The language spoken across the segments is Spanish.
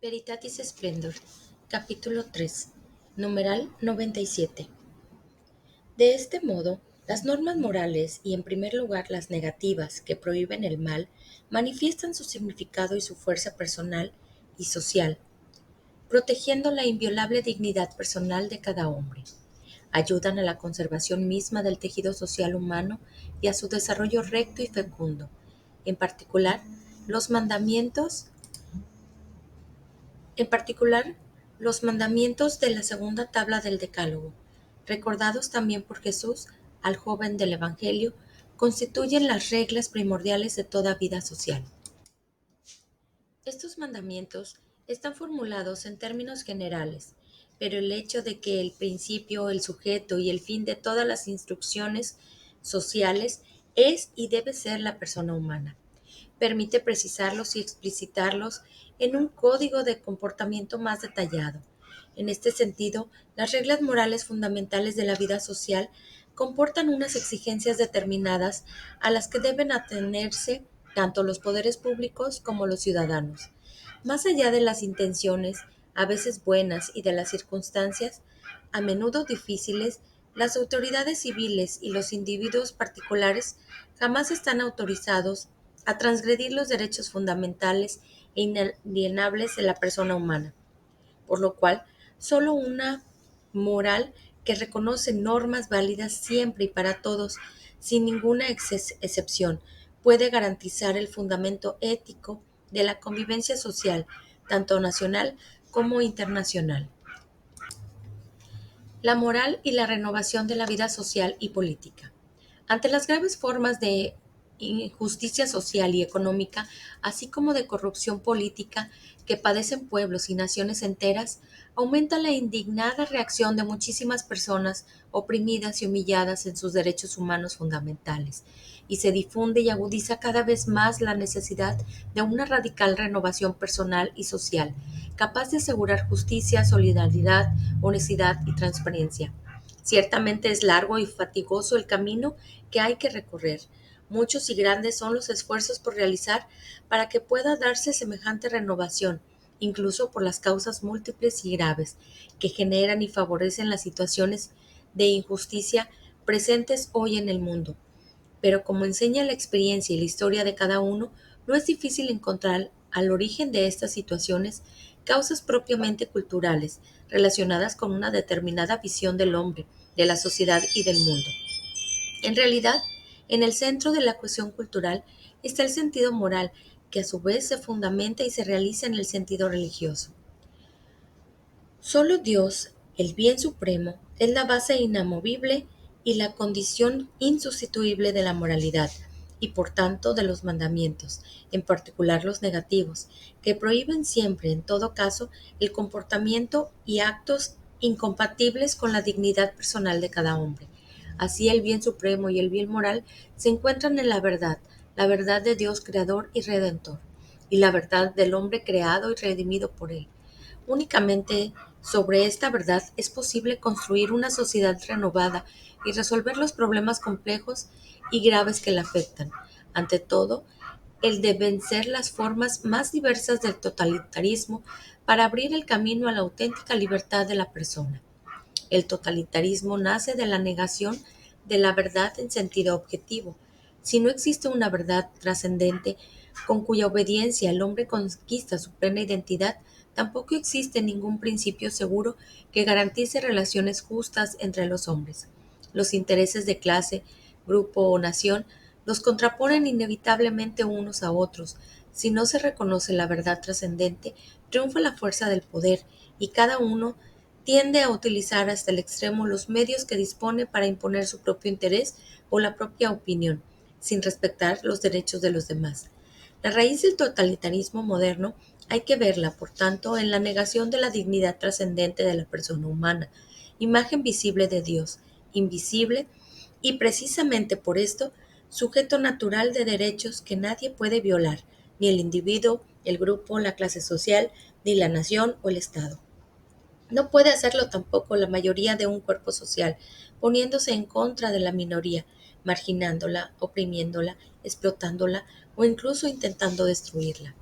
Veritatis Splendor, capítulo 3, numeral 97. De este modo, las normas morales y en primer lugar las negativas que prohíben el mal manifiestan su significado y su fuerza personal y social, protegiendo la inviolable dignidad personal de cada hombre. Ayudan a la conservación misma del tejido social humano y a su desarrollo recto y fecundo. En particular, los mandamientos En particular, los mandamientos de la segunda tabla del Decálogo, recordados también por Jesús al joven del Evangelio, constituyen las reglas primordiales de toda vida social. Estos mandamientos están formulados en términos generales, pero el hecho de que el principio, el sujeto y el fin de todas las instrucciones sociales es y debe ser la persona humana permite precisarlos y explicitarlos en un código de comportamiento más detallado. En este sentido, las reglas morales fundamentales de la vida social comportan unas exigencias determinadas a las que deben atenerse tanto los poderes públicos como los ciudadanos. Más allá de las intenciones, a veces buenas, y de las circunstancias, a menudo difíciles, las autoridades civiles y los individuos particulares jamás están autorizados a transgredir los derechos fundamentales e inalienables de la persona humana, por lo cual solo una moral que reconoce normas válidas siempre y para todos, sin ninguna excepción, puede garantizar el fundamento ético de la convivencia social, tanto nacional como internacional. La moral y la renovación de la vida social y política. Ante las graves formas de injusticia social y económica, así como de corrupción política que padecen pueblos y naciones enteras, aumenta la indignada reacción de muchísimas personas oprimidas y humilladas en sus derechos humanos fundamentales, y se difunde y agudiza cada vez más la necesidad de una radical renovación personal y social, capaz de asegurar justicia, solidaridad, honestidad y transparencia. Ciertamente es largo y fatigoso el camino que hay que recorrer. Muchos y grandes son los esfuerzos por realizar para que pueda darse semejante renovación, incluso por las causas múltiples y graves que generan y favorecen las situaciones de injusticia presentes hoy en el mundo. Pero como enseña la experiencia y la historia de cada uno, no es difícil encontrar al origen de estas situaciones causas propiamente culturales, relacionadas con una determinada visión del hombre, de la sociedad y del mundo. En realidad, en el centro de la cuestión cultural está el sentido moral, que a su vez se fundamenta y se realiza en el sentido religioso. Solo Dios, el bien supremo, es la base inamovible y la condición insustituible de la moralidad, y por tanto de los mandamientos, en particular los negativos, que prohíben siempre, en todo caso, el comportamiento y actos incompatibles con la dignidad personal de cada hombre. Así el bien supremo y el bien moral se encuentran en la verdad de Dios creador y redentor, y la verdad del hombre creado y redimido por él. Únicamente sobre esta verdad es posible construir una sociedad renovada y resolver los problemas complejos y graves que la afectan. Ante todo, el de vencer las formas más diversas del totalitarismo para abrir el camino a la auténtica libertad de la persona. El totalitarismo nace de la negación de la verdad en sentido objetivo. Si no existe una verdad trascendente con cuya obediencia el hombre conquista su plena identidad, tampoco existe ningún principio seguro que garantice relaciones justas entre los hombres. Los intereses de clase, grupo o nación los contraponen inevitablemente unos a otros. Si no se reconoce la verdad trascendente, triunfa la fuerza del poder y cada uno tiende a utilizar hasta el extremo los medios que dispone para imponer su propio interés o la propia opinión, sin respetar los derechos de los demás. La raíz del totalitarismo moderno hay que verla, por tanto, en la negación de la dignidad trascendente de la persona humana, imagen visible de Dios, invisible y precisamente por esto sujeto natural de derechos que nadie puede violar, ni el individuo, el grupo, la clase social, ni la nación o el Estado. No puede hacerlo tampoco la mayoría de un cuerpo social, poniéndose en contra de la minoría, marginándola, oprimiéndola, explotándola o incluso intentando destruirla.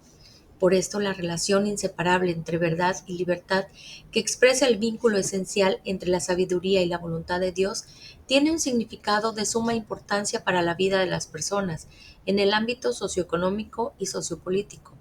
Por esto, la relación inseparable entre verdad y libertad, que expresa el vínculo esencial entre la sabiduría y la voluntad de Dios, tiene un significado de suma importancia para la vida de las personas en el ámbito socioeconómico y sociopolítico,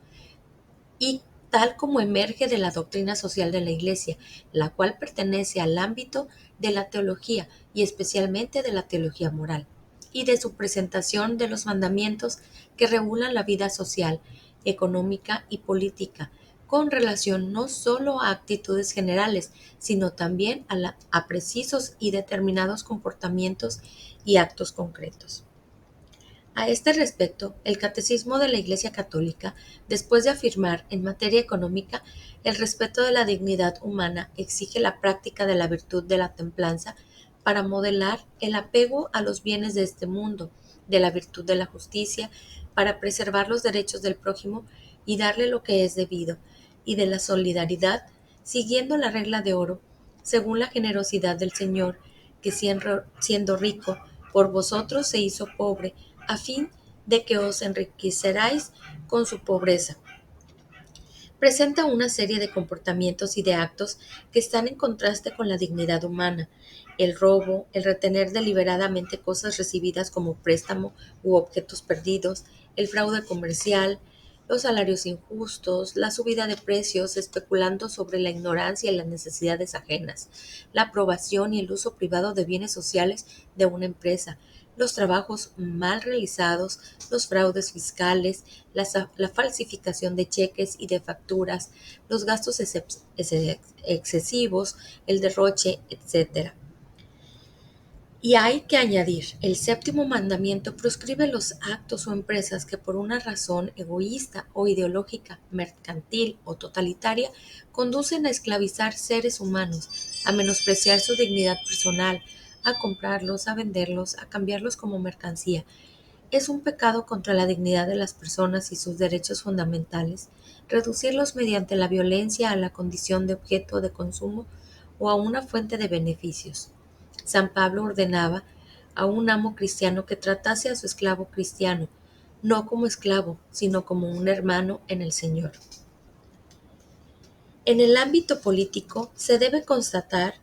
y tal como emerge de la doctrina social de la Iglesia, la cual pertenece al ámbito de la teología y especialmente de la teología moral, y de su presentación de los mandamientos que regulan la vida social, económica y política, con relación no solo a actitudes generales, sino también a precisos y determinados comportamientos y actos concretos. A este respecto, el Catecismo de la Iglesia Católica, después de afirmar en materia económica el respeto de la dignidad humana, exige la práctica de la virtud de la templanza para modelar el apego a los bienes de este mundo, de la virtud de la justicia, para preservar los derechos del prójimo y darle lo que es debido, y de la solidaridad, siguiendo la regla de oro, según la generosidad del Señor, que siendo rico, por vosotros se hizo pobre, a fin de que os enriqueceráis con su pobreza. Presenta una serie de comportamientos y de actos que están en contraste con la dignidad humana: el robo, el retener deliberadamente cosas recibidas como préstamo u objetos perdidos, el fraude comercial, los salarios injustos, la subida de precios especulando sobre la ignorancia y las necesidades ajenas, la aprobación y el uso privado de bienes sociales de una empresa, los trabajos mal realizados, los fraudes fiscales, la falsificación de cheques y de facturas, los gastos excesivos, el derroche, etc. Y hay que añadir, el séptimo mandamiento proscribe los actos o empresas que por una razón egoísta o ideológica, mercantil o totalitaria conducen a esclavizar seres humanos, a menospreciar su dignidad personal, a comprarlos, a venderlos, a cambiarlos como mercancía. Es un pecado contra la dignidad de las personas y sus derechos fundamentales reducirlos mediante la violencia a la condición de objeto de consumo o a una fuente de beneficios. San Pablo ordenaba a un amo cristiano que tratase a su esclavo cristiano, no como esclavo, sino como un hermano en el Señor. En el ámbito político se debe constatar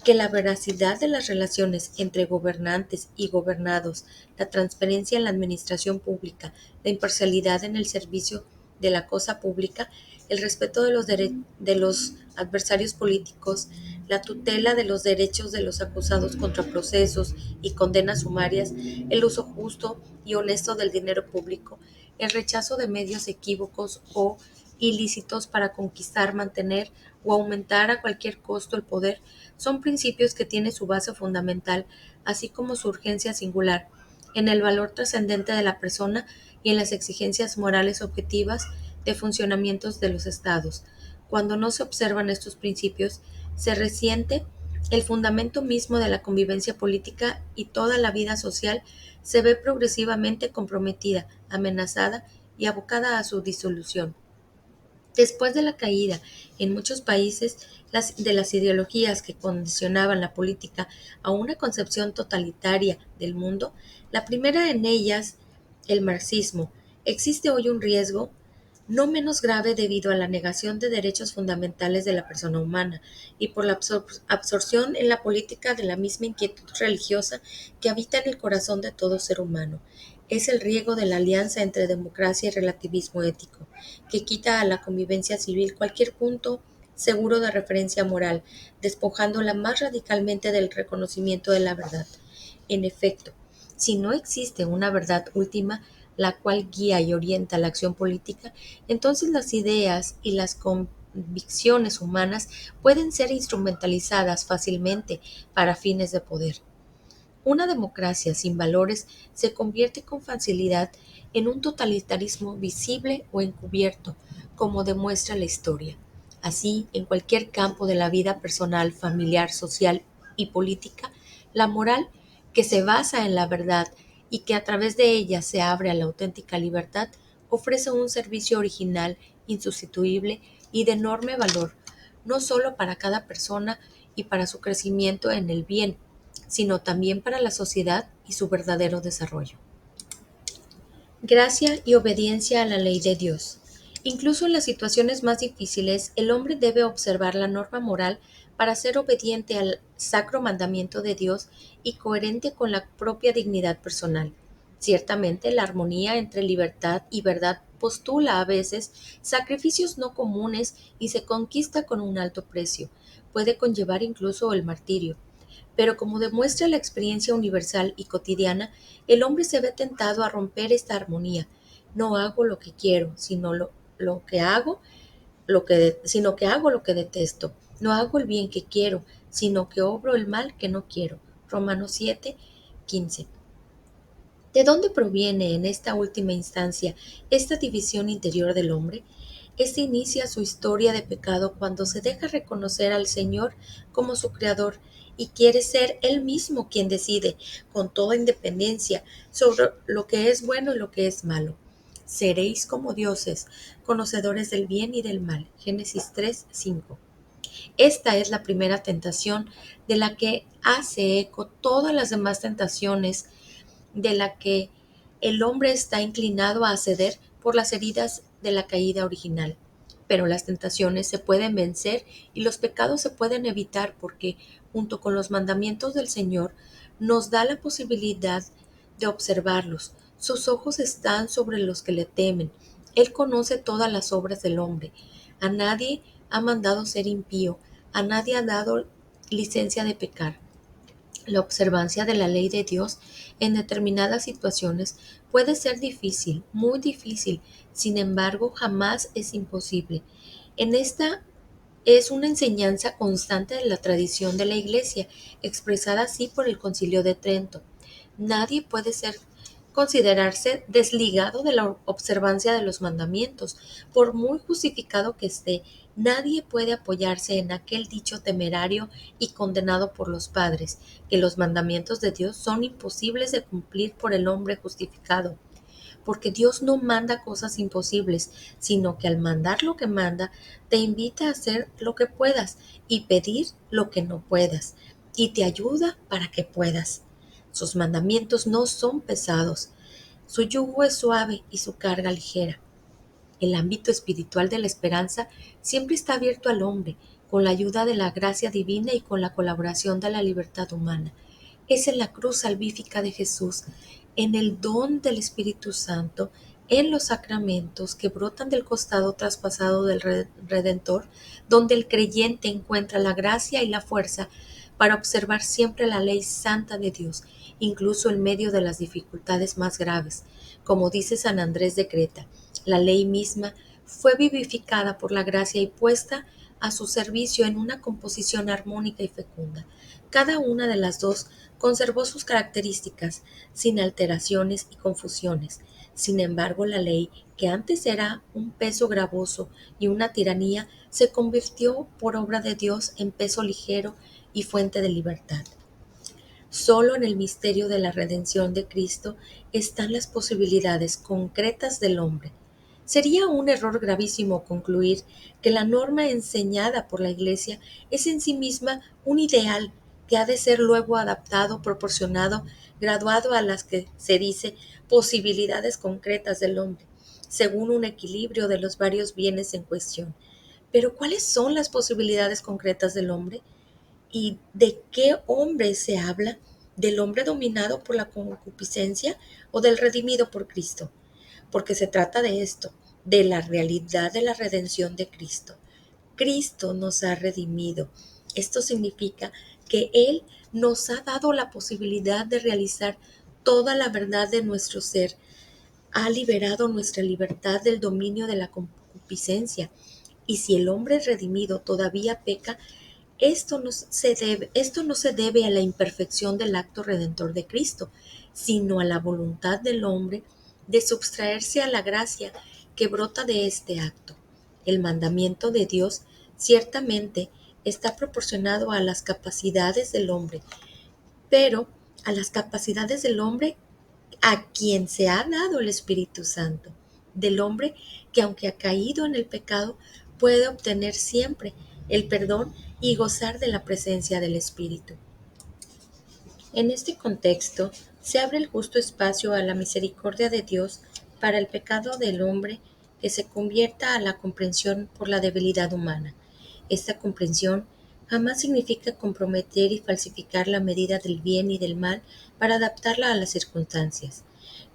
que la veracidad de las relaciones entre gobernantes y gobernados, la transparencia en la administración pública, la imparcialidad en el servicio de la cosa pública, el respeto de los adversarios políticos, la tutela de los derechos de los acusados contra procesos y condenas sumarias, el uso justo y honesto del dinero público, el rechazo de medios equívocos o ilícitos para conquistar, mantener o aumentar a cualquier costo el poder, son principios que tienen su base fundamental, así como su urgencia singular, en el valor trascendente de la persona y en las exigencias morales objetivas de funcionamientos de los estados. Cuando no se observan estos principios, se resiente el fundamento mismo de la convivencia política y toda la vida social se ve progresivamente comprometida, amenazada y abocada a su disolución. Después de la caída en muchos países de las ideologías que condicionaban la política a una concepción totalitaria del mundo, la primera en ellas, el marxismo, existe hoy un riesgo no menos grave debido a la negación de derechos fundamentales de la persona humana y por la absorción en la política de la misma inquietud religiosa que habita en el corazón de todo ser humano. Es el riesgo de la alianza entre democracia y relativismo ético, que quita a la convivencia civil cualquier punto seguro de referencia moral, despojándola más radicalmente del reconocimiento de la verdad. En efecto, si no existe una verdad última, la cual guía y orienta la acción política, entonces las ideas y las convicciones humanas pueden ser instrumentalizadas fácilmente para fines de poder. Una democracia sin valores se convierte con facilidad en un totalitarismo visible o encubierto, como demuestra la historia. Así, en cualquier campo de la vida personal, familiar, social y política, la moral, que se basa en la verdad y que a través de ella se abre a la auténtica libertad, ofrece un servicio original, insustituible y de enorme valor, no solo para cada persona y para su crecimiento en el bien, sino también para la sociedad y su verdadero desarrollo. Gracia y obediencia a la ley de Dios. Incluso en las situaciones más difíciles, el hombre debe observar la norma moral para ser obediente al sacro mandamiento de Dios y coherente con la propia dignidad personal. Ciertamente, la armonía entre libertad y verdad postula a veces sacrificios no comunes y se conquista con un alto precio. Puede conllevar incluso el martirio. Pero como demuestra la experiencia universal y cotidiana, el hombre se ve tentado a romper esta armonía. No hago lo que quiero, sino lo que hago, sino que hago lo que detesto. No hago el bien que quiero, sino que obro el mal que no quiero. Romanos 7:15. ¿De dónde proviene en esta última instancia esta división interior del hombre? Este inicia su historia de pecado cuando se deja reconocer al Señor como su creador y quiere ser él mismo quien decide, con toda independencia, sobre lo que es bueno y lo que es malo. Seréis como dioses, conocedores del bien y del mal. Génesis 3:5. Esta es la primera tentación de la que hace eco todas las demás tentaciones de la que el hombre está inclinado a ceder por las heridas de la caída original. Pero las tentaciones se pueden vencer y los pecados se pueden evitar porque, junto con los mandamientos del Señor, nos da la posibilidad de observarlos. Sus ojos están sobre los que le temen. Él conoce todas las obras del hombre. A nadie ha mandado ser impío, a nadie ha dado licencia de pecar. La observancia de la ley de Dios en determinadas situaciones puede ser difícil, muy difícil, sin embargo, jamás es imposible. En esta es una enseñanza constante de la tradición de la Iglesia, expresada así por el Concilio de Trento. Nadie puede considerarse desligado de la observancia de los mandamientos, por muy justificado que esté. Nadie puede apoyarse en aquel dicho temerario y condenado por los padres, que los mandamientos de Dios son imposibles de cumplir por el hombre justificado, porque Dios no manda cosas imposibles, sino que al mandar lo que manda, te invita a hacer lo que puedas y pedir lo que no puedas, y te ayuda para que puedas. Sus mandamientos no son pesados, su yugo es suave y su carga ligera. El ámbito espiritual de la esperanza siempre está abierto al hombre, con la ayuda de la gracia divina y con la colaboración de la libertad humana. Es en la cruz salvífica de Jesús, en el don del Espíritu Santo, en los sacramentos que brotan del costado traspasado del Redentor, donde el creyente encuentra la gracia y la fuerza para observar siempre la ley santa de Dios, incluso en medio de las dificultades más graves. Como dice San Andrés de Creta, la ley misma fue vivificada por la gracia y puesta a su servicio en una composición armónica y fecunda. Cada una de las dos conservó sus características, sin alteraciones y confusiones. Sin embargo, la ley, que antes era un peso gravoso y una tiranía, se convirtió por obra de Dios en peso ligero y fuente de libertad. Solo en el misterio de la redención de Cristo están las posibilidades concretas del hombre. Sería un error gravísimo concluir que la norma enseñada por la Iglesia es en sí misma un ideal que ha de ser luego adaptado, proporcionado, graduado a las que se dice posibilidades concretas del hombre, según un equilibrio de los varios bienes en cuestión. Pero ¿cuáles son las posibilidades concretas del hombre? ¿Y de qué hombre se habla? ¿Del hombre dominado por la concupiscencia o del redimido por Cristo? Porque se trata de esto, de la realidad de la redención de Cristo. Cristo nos ha redimido. Esto significa que Él nos ha dado la posibilidad de realizar toda la verdad de nuestro ser. Ha liberado nuestra libertad del dominio de la concupiscencia. Y si el hombre redimido todavía peca, esto no se debe a la imperfección del acto redentor de Cristo, sino a la voluntad del hombre de sustraerse a la gracia que brota de este acto. El mandamiento de Dios ciertamente está proporcionado a las capacidades del hombre, pero a las capacidades del hombre a quien se ha dado el Espíritu Santo, del hombre que aunque ha caído en el pecado, puede obtener siempre el perdón y gozar de la presencia del Espíritu. En este contexto, se abre el justo espacio a la misericordia de Dios para el pecado del hombre que se convierta a la comprensión por la debilidad humana. Esta comprensión jamás significa comprometer y falsificar la medida del bien y del mal para adaptarla a las circunstancias.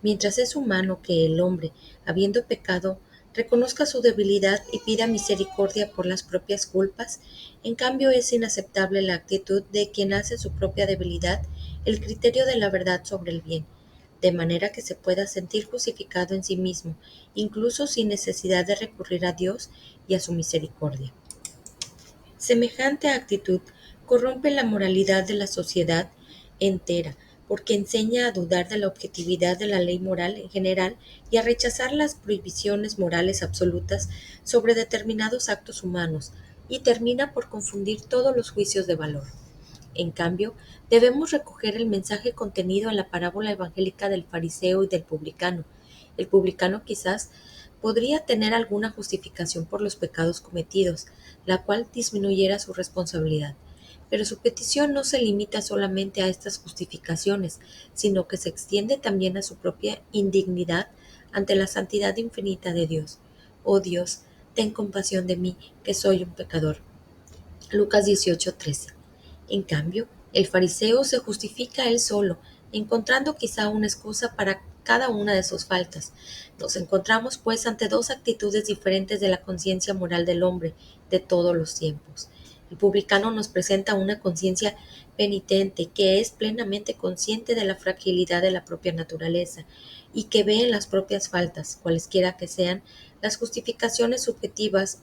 Mientras es humano que el hombre, habiendo pecado, reconozca su debilidad y pida misericordia por las propias culpas, en cambio es inaceptable la actitud de quien hace su propia debilidad el criterio de la verdad sobre el bien, de manera que se pueda sentir justificado en sí mismo, incluso sin necesidad de recurrir a Dios y a su misericordia. Semejante actitud corrompe la moralidad de la sociedad entera, porque enseña a dudar de la objetividad de la ley moral en general y a rechazar las prohibiciones morales absolutas sobre determinados actos humanos, y termina por confundir todos los juicios de valor. En cambio, debemos recoger el mensaje contenido en la parábola evangélica del fariseo y del publicano. El publicano quizás podría tener alguna justificación por los pecados cometidos, la cual disminuyera su responsabilidad. Pero su petición no se limita solamente a estas justificaciones, sino que se extiende también a su propia indignidad ante la santidad infinita de Dios. Oh Dios, ten compasión de mí, que soy un pecador. Lucas 18:13. En cambio, el fariseo se justifica él solo, encontrando quizá una excusa para cada una de sus faltas. Nos encontramos, pues, ante dos actitudes diferentes de la conciencia moral del hombre de todos los tiempos. El publicano nos presenta una conciencia penitente que es plenamente consciente de la fragilidad de la propia naturaleza y que ve en las propias faltas, cualesquiera que sean, las justificaciones subjetivas,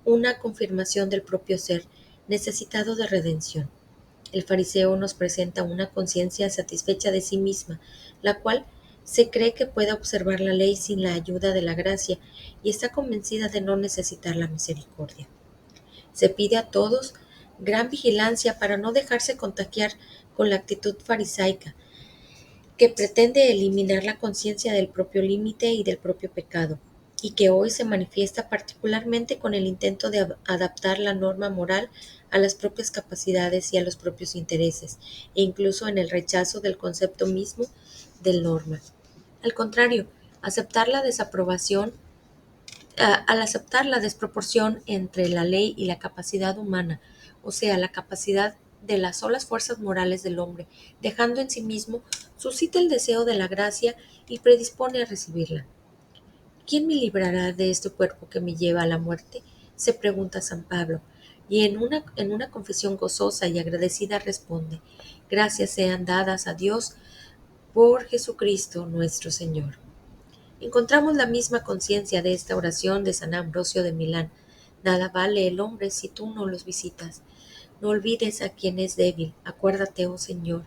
una confirmación del propio ser necesitado de redención. El fariseo nos presenta una conciencia satisfecha de sí misma, la cual se cree que puede observar la ley sin la ayuda de la gracia y está convencida de no necesitar la misericordia. Se pide a todos gran vigilancia para no dejarse contagiar con la actitud farisaica, que pretende eliminar la conciencia del propio límite y del propio pecado, y que hoy se manifiesta particularmente con el intento de adaptar la norma moral a las propias capacidades y a los propios intereses, e incluso en el rechazo del concepto mismo del norma. Al contrario, aceptar la desaprobación al aceptar la desproporción entre la ley y la capacidad humana, o sea, la capacidad de las solas fuerzas morales del hombre, dejando en sí mismo, suscita el deseo de la gracia y predispone a recibirla. ¿Quién me librará de este cuerpo que me lleva a la muerte? Se pregunta San Pablo, y en una confesión gozosa y agradecida responde, gracias sean dadas a Dios por Jesucristo nuestro Señor. Encontramos la misma conciencia de esta oración de San Ambrosio de Milán. Nada vale el hombre si tú no los visitas. No olvides a quien es débil. Acuérdate, oh Señor,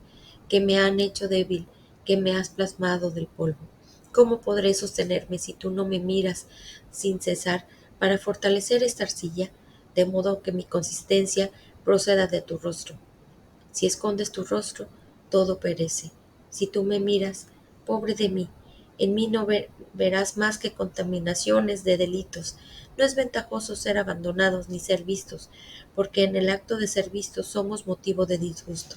que me han hecho débil, que me has plasmado del polvo. ¿Cómo podré sostenerme si tú no me miras sin cesar para fortalecer esta arcilla, de modo que mi consistencia proceda de tu rostro? Si escondes tu rostro, todo perece. Si tú me miras, pobre de mí, en mí no verás más que contaminaciones de delitos. No es ventajoso ser abandonados ni ser vistos, porque en el acto de ser vistos somos motivo de disgusto.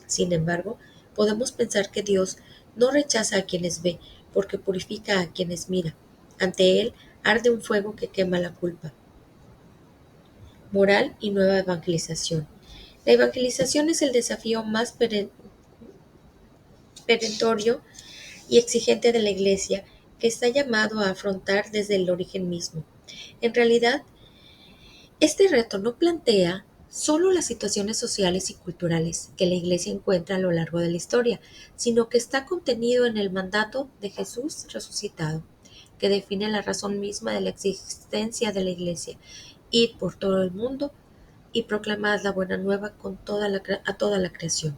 Sin embargo, podemos pensar que Dios no rechaza a quienes ve, porque purifica a quienes mira. Ante Él arde un fuego que quema la culpa. Moral y nueva evangelización. La evangelización es el desafío más perentorio y exigente de la Iglesia, que está llamado a afrontar desde el origen mismo. En realidad, este reto no plantea solo las situaciones sociales y culturales que la Iglesia encuentra a lo largo de la historia, sino que está contenido en el mandato de Jesús resucitado, que define la razón misma de la existencia de la Iglesia: id por todo el mundo y proclamad la buena nueva a toda la creación.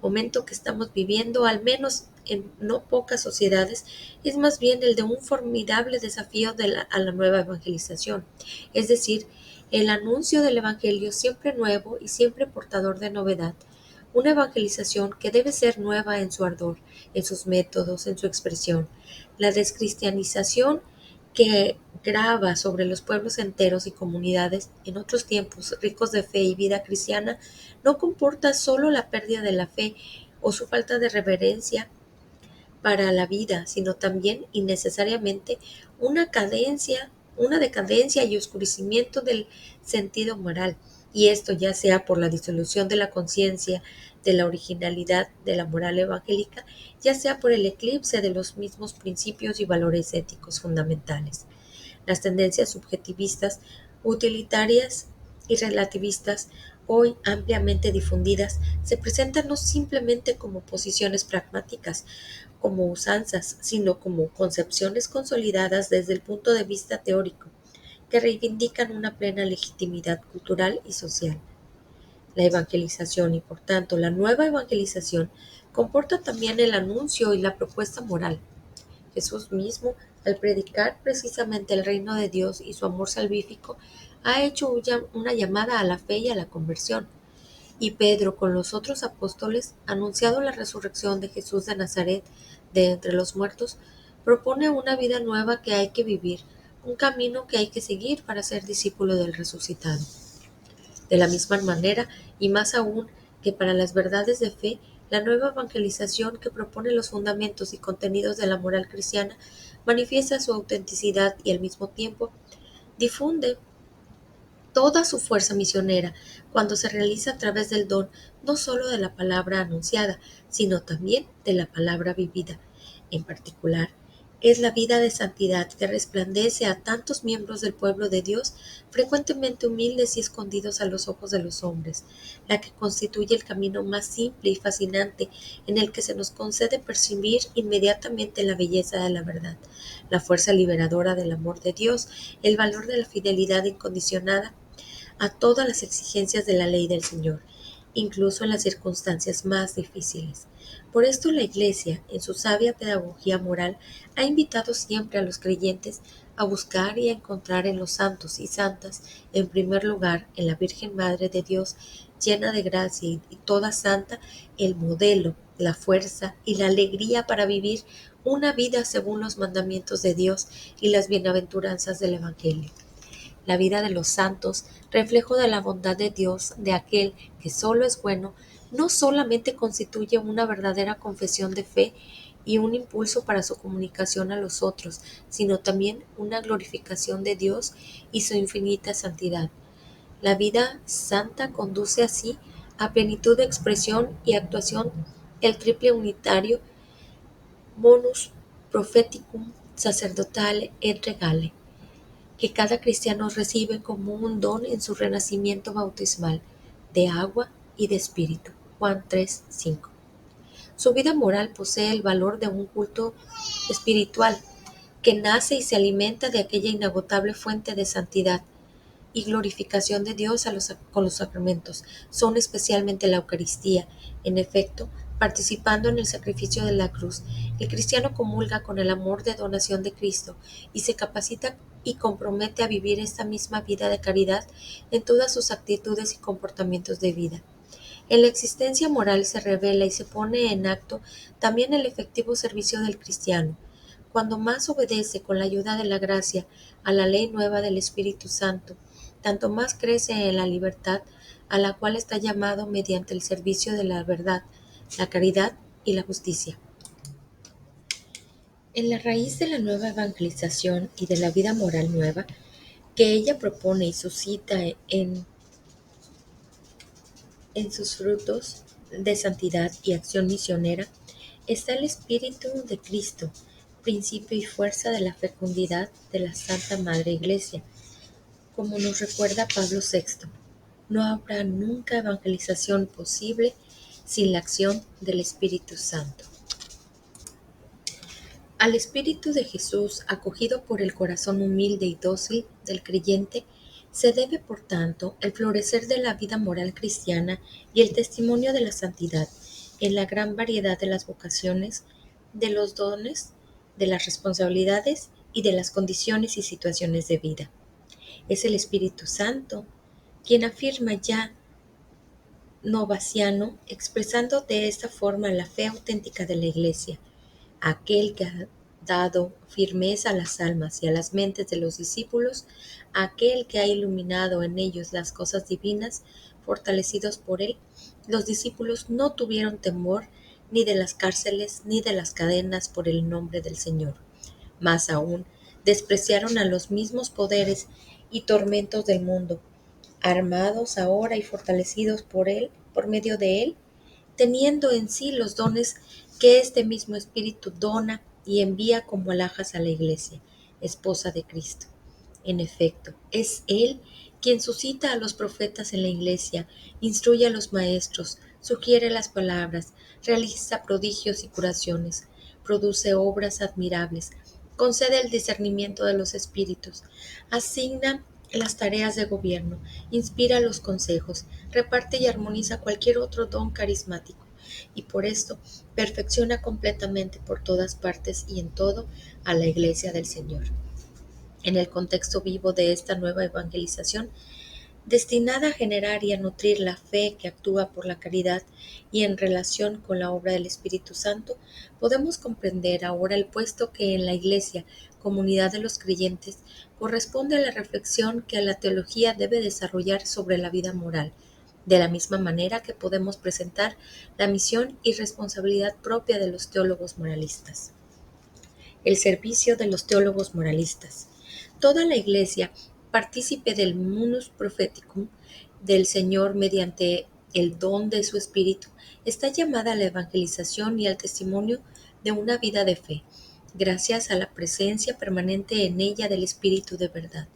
Momento que estamos viviendo, al menos en no pocas sociedades, es más bien el de un formidable desafío a la nueva evangelización, es decir, el anuncio del Evangelio siempre nuevo y siempre portador de novedad, una evangelización que debe ser nueva en su ardor, en sus métodos, en su expresión. La descristianización que grava sobre los pueblos enteros y comunidades en otros tiempos ricos de fe y vida cristiana no comporta solo la pérdida de la fe o su falta de reverencia para la vida, sino también y necesariamente una decadencia y oscurecimiento del sentido moral, y esto ya sea por la disolución de la conciencia, de la originalidad de la moral evangélica, ya sea por el eclipse de los mismos principios y valores éticos fundamentales. Las tendencias subjetivistas, utilitarias y relativistas, hoy ampliamente difundidas, se presentan no simplemente como posiciones pragmáticas, como usanzas, sino como concepciones consolidadas desde el punto de vista teórico, que reivindican una plena legitimidad cultural y social. La evangelización y por tanto la nueva evangelización comporta también el anuncio y la propuesta moral. Jesús mismo, al predicar precisamente el reino de Dios y su amor salvífico, ha hecho una llamada a la fe y a la conversión. Y Pedro, con los otros apóstoles, anunciado la resurrección de Jesús de Nazaret de entre los muertos, propone una vida nueva que hay que vivir, un camino que hay que seguir para ser discípulo del resucitado. De la misma manera, y más aún que para las verdades de fe, la nueva evangelización que propone los fundamentos y contenidos de la moral cristiana manifiesta su autenticidad y al mismo tiempo difunde toda su fuerza misionera cuando se realiza a través del don no sólo de la palabra anunciada, sino también de la palabra vivida. En particular, es la vida de santidad que resplandece a tantos miembros del pueblo de Dios, frecuentemente humildes y escondidos a los ojos de los hombres, la que constituye el camino más simple y fascinante en el que se nos concede percibir inmediatamente la belleza de la verdad, la fuerza liberadora del amor de Dios, el valor de la fidelidad incondicionada a todas las exigencias de la ley del Señor, incluso en las circunstancias más difíciles. Por esto la Iglesia, en su sabia pedagogía moral, ha invitado siempre a los creyentes a buscar y a encontrar en los santos y santas, en primer lugar en la Virgen Madre de Dios, llena de gracia y toda santa, el modelo, la fuerza y la alegría para vivir una vida según los mandamientos de Dios y las bienaventuranzas del Evangelio. La vida de los santos, reflejo de la bondad de Dios, de aquel que solo es bueno, no solamente constituye una verdadera confesión de fe y un impulso para su comunicación a los otros, sino también una glorificación de Dios y su infinita santidad. La vida santa conduce así a plenitud de expresión y actuación el triple unitario bonus propheticum sacerdotale et regale, que cada cristiano recibe como un don en su renacimiento bautismal, de agua y de espíritu. Juan 3:5. Su vida moral posee el valor de un culto espiritual que nace y se alimenta de aquella inagotable fuente de santidad y glorificación de Dios con los sacramentos. Son especialmente la Eucaristía. En efecto, participando en el sacrificio de la cruz, el cristiano comulga con el amor de donación de Cristo y se capacita y compromete a vivir esta misma vida de caridad en todas sus actitudes y comportamientos de vida. En la existencia moral se revela y se pone en acto también el efectivo servicio del cristiano. Cuando más obedece con la ayuda de la gracia a la ley nueva del Espíritu Santo, tanto más crece en la libertad a la cual está llamado mediante el servicio de la verdad, la caridad y la justicia. En la raíz de la nueva evangelización y de la vida moral nueva que ella propone y suscita en sus frutos de santidad y acción misionera, está el Espíritu de Cristo, principio y fuerza de la fecundidad de la Santa Madre Iglesia. Como nos recuerda Pablo VI, no habrá nunca evangelización posible sin la acción del Espíritu Santo. Al Espíritu de Jesús, acogido por el corazón humilde y dócil del creyente, se debe, por tanto, el florecer de la vida moral cristiana y el testimonio de la santidad en la gran variedad de las vocaciones, de los dones, de las responsabilidades y de las condiciones y situaciones de vida. Es el Espíritu Santo quien afirma ya Novaciano, expresando de esta forma la fe auténtica de la Iglesia, aquel que ha dado firmeza a las almas y a las mentes de los discípulos, aquel que ha iluminado en ellos las cosas divinas, fortalecidos por él, los discípulos no tuvieron temor ni de las cárceles, ni de las cadenas por el nombre del Señor. Más aún, despreciaron a los mismos poderes y tormentos del mundo, armados ahora y fortalecidos por él, por medio de él, teniendo en sí los dones que este mismo Espíritu dona y envía como alhajas a la Iglesia, esposa de Cristo. En efecto, es Él quien suscita a los profetas en la Iglesia, instruye a los maestros, sugiere las palabras, realiza prodigios y curaciones, produce obras admirables, concede el discernimiento de los espíritus, asigna las tareas de gobierno, inspira los consejos, reparte y armoniza cualquier otro don carismático, y por esto perfecciona completamente por todas partes y en todo a la Iglesia del Señor. En el contexto vivo de esta nueva evangelización, destinada a generar y a nutrir la fe que actúa por la caridad y en relación con la obra del Espíritu Santo, podemos comprender ahora el puesto que en la Iglesia, comunidad de los creyentes, corresponde a la reflexión que la teología debe desarrollar sobre la vida moral, de la misma manera que podemos presentar la misión y responsabilidad propia de los teólogos moralistas. El servicio de los teólogos moralistas. Toda la Iglesia, partícipe del munus propheticum del Señor mediante el don de su Espíritu, está llamada a la evangelización y al testimonio de una vida de fe, gracias a la presencia permanente en ella del Espíritu de verdad.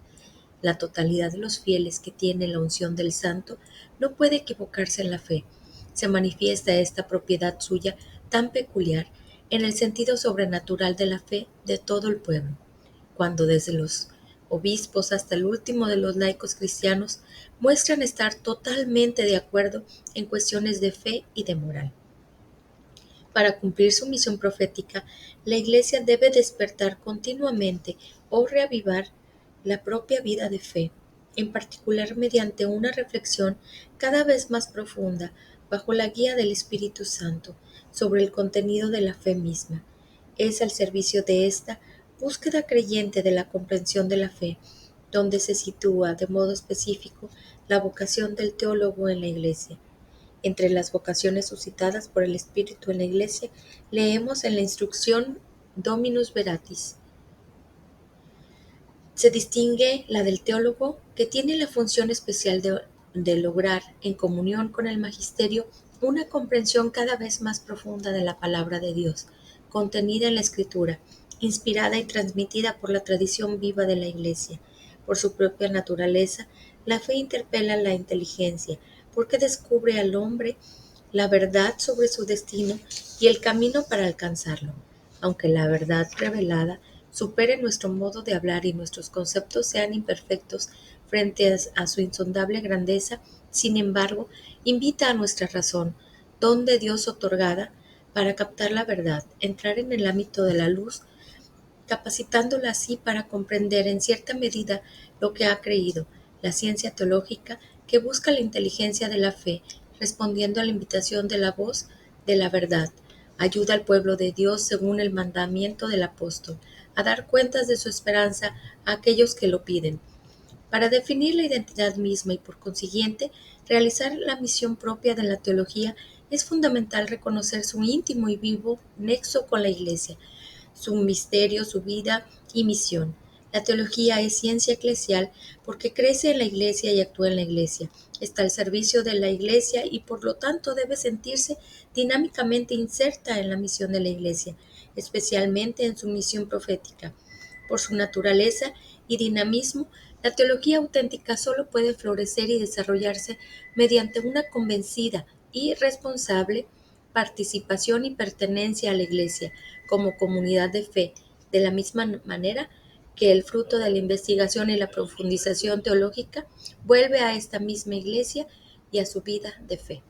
La totalidad de los fieles que tienen la unción del Santo no puede equivocarse en la fe. Se manifiesta esta propiedad suya tan peculiar en el sentido sobrenatural de la fe de todo el pueblo, cuando desde los obispos hasta el último de los laicos cristianos muestran estar totalmente de acuerdo en cuestiones de fe y de moral. Para cumplir su misión profética, la Iglesia debe despertar continuamente o reavivar la propia vida de fe, en particular mediante una reflexión cada vez más profunda, bajo la guía del Espíritu Santo, sobre el contenido de la fe misma. Es al servicio de esta búsqueda creyente de la comprensión de la fe, donde se sitúa de modo específico la vocación del teólogo en la Iglesia. Entre las vocaciones suscitadas por el Espíritu en la Iglesia, leemos en la instrucción Dominus Veratis. Se distingue la del teólogo, que tiene la función especial de lograr, en comunión con el magisterio, una comprensión cada vez más profunda de la palabra de Dios, contenida en la Escritura, inspirada y transmitida por la tradición viva de la Iglesia. Por su propia naturaleza, la fe interpela la inteligencia, porque descubre al hombre la verdad sobre su destino y el camino para alcanzarlo. Aunque la verdad revelada supere nuestro modo de hablar y nuestros conceptos sean imperfectos frente a su insondable grandeza, sin embargo, invita a nuestra razón, don de Dios otorgada, para captar la verdad, entrar en el ámbito de la luz, capacitándola así para comprender en cierta medida lo que ha creído, la ciencia teológica que busca la inteligencia de la fe, respondiendo a la invitación de la voz de la verdad. Ayuda al pueblo de Dios según el mandamiento del apóstol, a dar cuentas de su esperanza a aquellos que lo piden. Para definir la identidad misma y por consiguiente realizar la misión propia de la teología, es fundamental reconocer su íntimo y vivo nexo con la Iglesia, su misterio, su vida y misión. La teología es ciencia eclesial porque crece en la Iglesia y actúa en la Iglesia. Está al servicio de la Iglesia y por lo tanto debe sentirse dinámicamente inserta en la misión de la Iglesia, especialmente en su misión profética. Por su naturaleza y dinamismo, la teología auténtica solo puede florecer y desarrollarse mediante una convencida y responsable participación y pertenencia a la Iglesia como comunidad de fe, de la misma manera que el fruto de la investigación y la profundización teológica vuelve a esta misma Iglesia y a su vida de fe.